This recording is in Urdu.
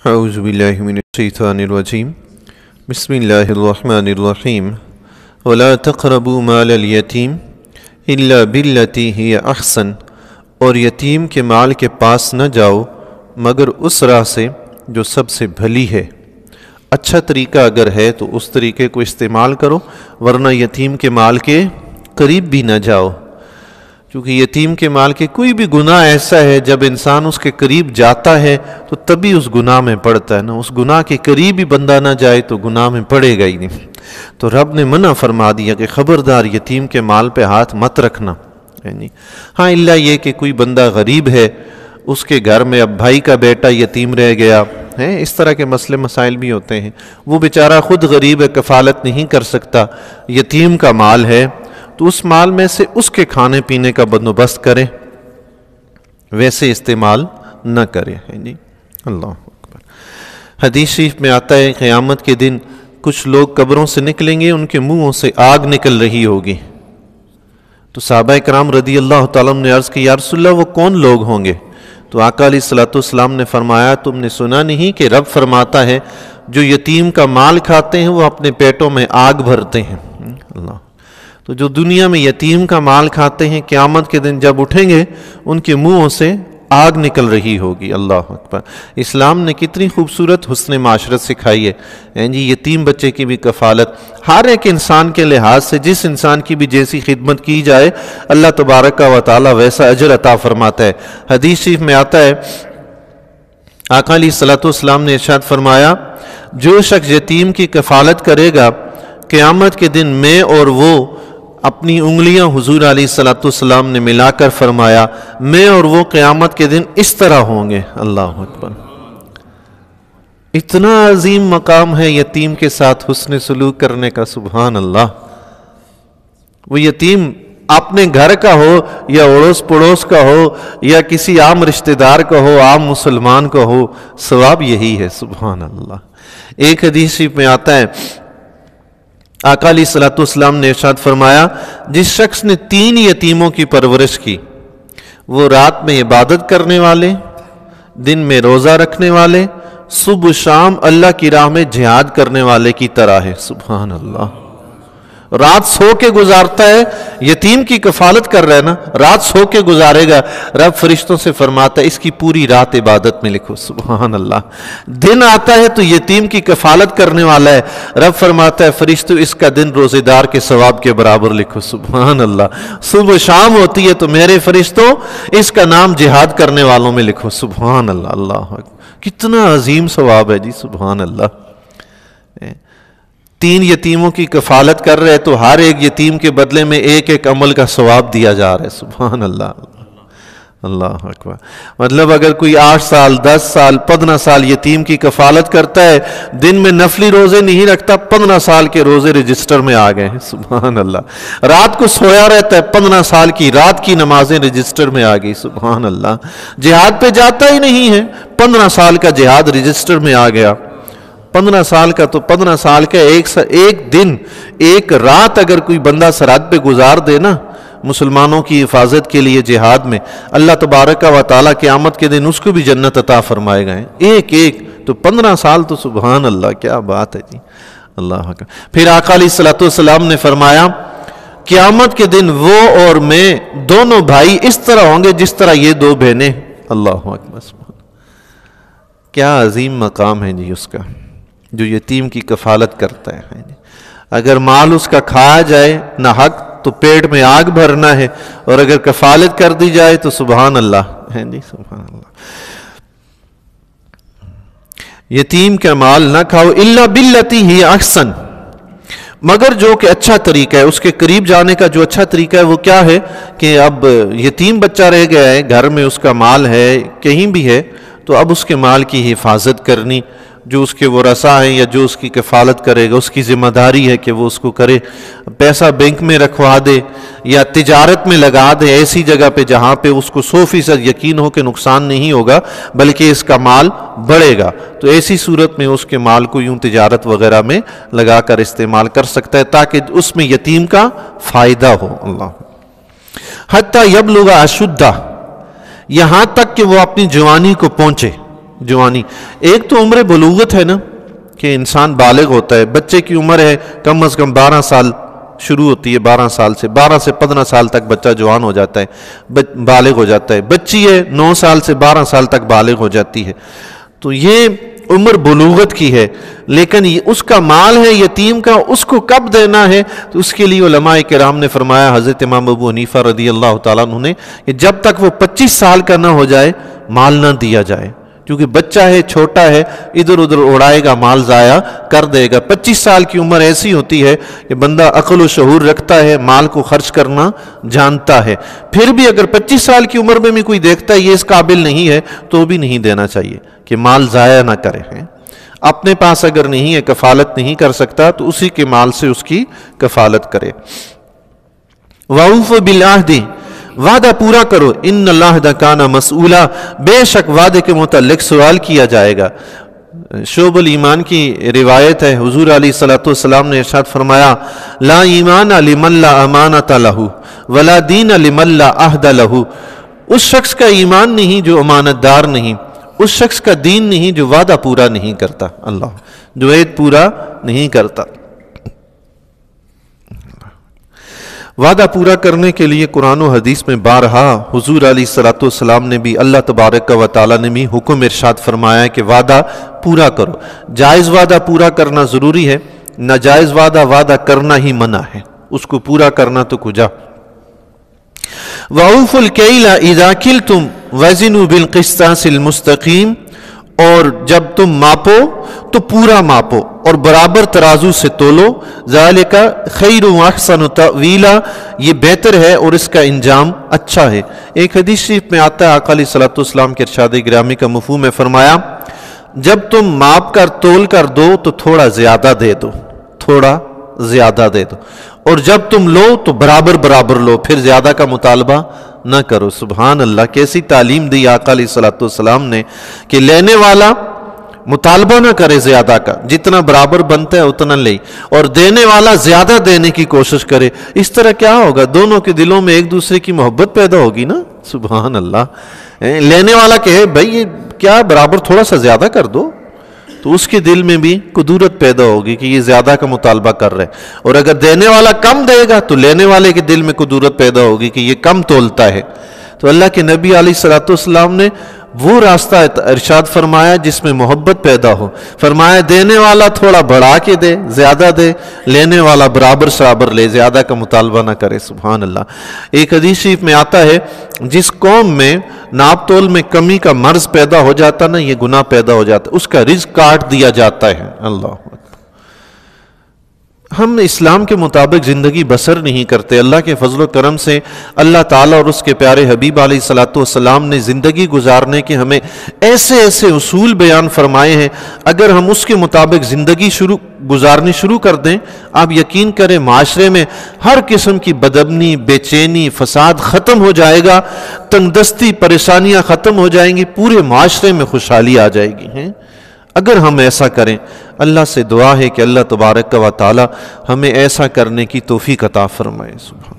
اعوذ باللہ من الشیطان الرجیم بسم اللہ الرحمن الرحیم ولا تقربوا مال الیتیم الا باللتی ہی احسن، اور یتیم کے مال کے پاس نہ جاؤ مگر اس راہ سے جو سب سے بھلی ہے۔ اچھا طریقہ اگر ہے تو اس طریقے کو استعمال کرو، ورنہ یتیم کے مال کے قریب بھی نہ جاؤ، کیونکہ یتیم کے مال کے کوئی بھی گناہ ایسا ہے جب انسان اس کے قریب جاتا ہے تو تبھی اس گناہ میں پڑتا ہے، نا اس گناہ کے قریب ہی بندہ نہ جائے تو گناہ میں پڑے گا ہی نہیں۔ تو رب نے منع فرما دیا کہ خبردار یتیم کے مال پہ ہاتھ مت رکھنا، ہاں الا یہ کہ کوئی بندہ غریب ہے، اس کے گھر میں اب بھائی کا بیٹا یتیم رہ گیا ہے، اس طرح کے مسئلے مسائل بھی ہوتے ہیں، وہ بیچارہ خود غریب ہے، کفالت نہیں کر سکتا، یتیم کا مال ہے تو اس مال میں سے اس کے کھانے پینے کا بندوبست کرے، ویسے استعمال نہ کرے۔ اللہ اکبر۔ حدیث شریف میں آتا ہے قیامت کے دن کچھ لوگ قبروں سے نکلیں گے، ان کے منہوں سے آگ نکل رہی ہوگی، تو صحابہ کرام رضی اللہ تعالیٰ نے عرض کی یا رسول اللہ وہ کون لوگ ہوں گے؟ تو آقا علیہ الصلوۃ والسلام نے فرمایا تم نے سنا نہیں کہ رب فرماتا ہے جو یتیم کا مال کھاتے ہیں وہ اپنے پیٹوں میں آگ بھرتے ہیں۔ اللہ، تو جو دنیا میں یتیم کا مال کھاتے ہیں قیامت کے دن جب اٹھیں گے ان کے منہوں سے آگ نکل رہی ہوگی۔ اللہ اکبر۔ اسلام نے کتنی خوبصورت حسن معاشرت سکھائی ہے، یتیم بچے کی بھی کفالت، ہر ایک انسان کے لحاظ سے جس انسان کی بھی جیسی خدمت کی جائے اللہ تبارک و تعالی ویسا اجر عطا فرماتا ہے۔ حدیث شریف میں آتا ہے آقا علیہ الصلوۃ والسلام نے ارشاد فرمایا جو شخص یتیم کی کفالت کرے گا قیامت کے دن میں اور وہ اپنی انگلیاں حضور علیہ الصلوۃ والسلام نے ملا کر فرمایا میں اور وہ قیامت کے دن اس طرح ہوں گے۔ اللہ اکبر۔ اتنا عظیم مقام ہے یتیم کے ساتھ حسن سلوک کرنے کا، سبحان اللہ۔ وہ یتیم اپنے گھر کا ہو یا اڑوس پڑوس کا ہو یا کسی عام رشتہ دار کا ہو، عام مسلمان کا ہو، ثواب یہی ہے، سبحان اللہ۔ ایک حدیث شریف میں آتا ہے آقا علیہ الصلوۃ والسلام نے ارشاد فرمایا جس شخص نے 3 یتیموں کی پرورش کی وہ رات میں عبادت کرنے والے، دن میں روزہ رکھنے والے، صبح شام اللہ کی راہ میں جہاد کرنے والے کی طرح ہے۔ سبحان اللہ۔ رات سو کے گزارتا ہے، یتیم کی کفالت کر رہا ہے نا، رات سو کے گزارے گا، رب فرشتوں سے فرماتا ہے اس کی پوری رات عبادت میں لکھو۔ سبحان اللہ۔ دن آتا ہے تو یتیم کی کفالت کرنے والا ہے، رب فرماتا ہے فرشتوں اس کا دن روزے دار کے ثواب کے برابر لکھو۔ سبحان اللہ۔ صبح شام ہوتی ہے تو میرے فرشتوں اس کا نام جہاد کرنے والوں میں لکھو۔ سبحان اللہ۔ اللہ کتنا عظیم ثواب ہے جی، سبحان اللہ۔ 3 یتیموں کی کفالت کر رہے تو ہر ایک یتیم کے بدلے میں ایک ایک عمل کا ثواب دیا جا رہا ہے۔ سبحان اللہ۔ اللہ اکبر۔ مطلب اگر کوئی 8 سال 10 سال 15 سال یتیم کی کفالت کرتا ہے، دن میں نفلی روزے نہیں رکھتا، 15 سال کے روزے رجسٹر میں آ گئے ہیں۔ سبحان اللہ۔ رات کو سویا رہتا ہے، 15 سال کی رات کی نمازیں رجسٹر میں آ گئی۔ سبحان اللہ۔ جہاد پہ جاتا ہی نہیں ہے، 15 سال کا جہاد رجسٹر میں آ گیا۔ 15 سال کا تو 15 سال کا ایک دن ایک رات اگر کوئی بندہ سرحد پہ گزار دے نا مسلمانوں کی حفاظت کے لیے جہاد میں، اللہ تبارک و تعالیٰ قیامت کے دن اس کو بھی جنت عطا فرمائے گا۔ ایک تو 15 سال تو سبحان اللہ، کیا بات ہے جی۔ اللہ اکبر۔ پھر آقا علیہ الصلوۃ والسلام نے فرمایا قیامت کے دن وہ اور میں دونوں بھائی اس طرح ہوں گے جس طرح یہ 2 بہنیں۔ اللہ اکبر۔ کیا عظیم مقام ہے جی اس کا، جو یتیم کی کفالت کرتا ہے۔ اگر مال اس کا کھایا جائے نہ حق تو پیٹ میں آگ بھرنا ہے، اور اگر کفالت کر دی جائے تو سبحان اللہ ہے جی، سبحان اللہ۔ یتیم کا مال نہ کھاؤ الا باللتی ہی احسن، مگر جو کہ اچھا طریقہ ہے، اس کے قریب جانے کا جو اچھا طریقہ ہے وہ کیا ہے کہ اب یتیم بچہ رہ گیا ہے، گھر میں اس کا مال ہے، کہیں بھی ہے، تو اب اس کے مال کی حفاظت کرنی، جو اس کے ورثاء ہیں یا جو اس کی کفالت کرے گا اس کی ذمہ داری ہے کہ وہ اس کو کرے۔ پیسہ بینک میں رکھوا دے یا تجارت میں لگا دے ایسی جگہ پہ جہاں پہ اس کو 100% یقین ہو کہ نقصان نہیں ہوگا بلکہ اس کا مال بڑھے گا، تو ایسی صورت میں اس کے مال کو یوں تجارت وغیرہ میں لگا کر استعمال کر سکتا ہے تاکہ اس میں یتیم کا فائدہ ہو۔ اللہ حتی یبلغ اشدہ، یہاں تک کہ وہ اپنی جوانی کو پہنچے، جوانی، ایک تو عمر بلوغت ہے نا کہ انسان بالغ ہوتا ہے، بچے کی عمر ہے کم از کم 12 سال شروع ہوتی ہے، 12 سال سے 12 سے 15 سال تک بچہ جوان ہو جاتا ہے، بالغ ہو جاتا ہے، بچی ہے 9 سال سے 12 سال تک بالغ ہو جاتی ہے، تو یہ عمر بلوغت کی ہے، لیکن اس کا مال ہے یتیم کا، اس کو کب دینا ہے؟ تو اس کے لیے علماء کرام نے فرمایا، حضرت امام ابو حنیفہ رضی اللہ تعالیٰ عنہ نے، کہ جب تک وہ 25 سال کا نہ ہو جائے مال نہ دیا جائے، کیونکہ بچہ ہے، چھوٹا ہے، ادھر ادھر اڑائے گا، مال ضائع کر دے گا۔ 25 سال کی عمر ایسی ہوتی ہے کہ بندہ عقل و شعور رکھتا ہے، مال کو خرچ کرنا جانتا ہے، پھر بھی اگر 25 سال کی عمر میں بھی کوئی دیکھتا ہے یہ اس قابل نہیں ہے تو بھی نہیں دینا چاہیے کہ مال ضائع نہ کرے۔ اپنے پاس اگر نہیں ہے، کفالت نہیں کر سکتا، تو اسی کے مال سے اس کی کفالت کرے۔ وَأَوْفُوا بِالْعَهْدِ، وعدہ پورا کرو، ان العہد کان مسئولا، بے شک وعدے کے متعلق سوال کیا جائے گا۔ شعب الایمان کی روایت ہے، حضور علیہ السلام نے ارشاد فرمایا، لا ایمان لمن لا امانت لہ ولا دین لمن لا عہد لہ، اس شخص کا ایمان نہیں جو امانت دار نہیں، اس شخص کا دین نہیں جو وعدہ پورا نہیں کرتا، اللہ جو عہد پورا نہیں کرتا۔ وعدہ پورا کرنے کے لیے قرآن و حدیث میں بارہا حضور علیہ السلام نے بھی، اللہ تبارک و تعالیٰ نے بھی حکم ارشاد فرمایا ہے کہ وعدہ پورا کرو۔ جائز وعدہ پورا کرنا ضروری ہے، ناجائز وعدہ کرنا ہی منع ہے، اس کو پورا کرنا تو کجا۔ وَأَوْفُوا الْكَيْلَ إِذَا كِلْتُمْ وَزِنُوا بِالْقِسْطَاسِ الْمُسْتَقِيمِ، اور جب تم ماپو تو پورا ماپو اور برابر ترازو سے تولو، ذَلِكَ خَيْرٌ وَأَحْسَنُ تَأْوِيلًا، یہ بہتر ہے اور اس کا انجام اچھا ہے۔ ایک حدیث شریف میں آتا ہے، آقا علیہ السلام کے ارشاد گرامی کا مفہوم ہے، فرمایا جب تم ماپ کر تول کر دو تو تھوڑا زیادہ دے دو، تھوڑا زیادہ دے دو، اور جب تم لو تو برابر برابر لو، پھر زیادہ کا مطالبہ نہ کرو۔ سبحان اللہ، کیسی تعلیم دی آقا علیہ السلام نے کہ لینے والا مطالبہ نہ کرے زیادہ کا، جتنا برابر بنتا ہے اتنا لے، اور دینے والا زیادہ دینے کی کوشش کرے۔ اس طرح کیا ہوگا؟ دونوں کے دلوں میں ایک دوسرے کی محبت پیدا ہوگی نا۔ سبحان اللہ، لینے والا کہے بھائی یہ کیا برابر تھوڑا سا زیادہ کر دو، تو اس کے دل میں بھی قدورت پیدا ہوگی کہ یہ زیادہ کا مطالبہ کر رہے، اور اگر دینے والا کم دے گا تو لینے والے کے دل میں قدورت پیدا ہوگی کہ یہ کم تولتا ہے۔ تو اللہ کے نبی علیہ السلام نے وہ راستہ ارشاد فرمایا جس میں محبت پیدا ہو، فرمایا دینے والا تھوڑا بڑھا کے دے، زیادہ دے، لینے والا برابر برابر لے، زیادہ کا مطالبہ نہ کرے۔ سبحان اللہ۔ ایک حدیث شریف میں آتا ہے جس قوم میں ناپ تول میں کمی کا مرض پیدا ہو جاتا نا، یہ گناہ پیدا ہو جاتا، اس کا رزق کاٹ دیا جاتا ہے۔ اللہ، ہم اسلام کے مطابق زندگی بسر نہیں کرتے۔ اللہ کے فضل و کرم سے اللہ تعالیٰ اور اس کے پیارے حبیب علیہ السلام نے زندگی گزارنے کے ہمیں ایسے ایسے اصول بیان فرمائے ہیں، اگر ہم اس کے مطابق زندگی گزارنی شروع کر دیں، آپ یقین کریں معاشرے میں ہر قسم کی بدامنی، بے چینی، فساد ختم ہو جائے گا، تنگ دستی، پریشانیاں ختم ہو جائیں گی، پورے معاشرے میں خوشحالی آ جائے گی۔ اگر ہم ایسا کریں، اللہ سے دعا ہے کہ اللہ تبارک و تعالی ہمیں ایسا کرنے کی توفیق عطا فرمائے۔ سبحان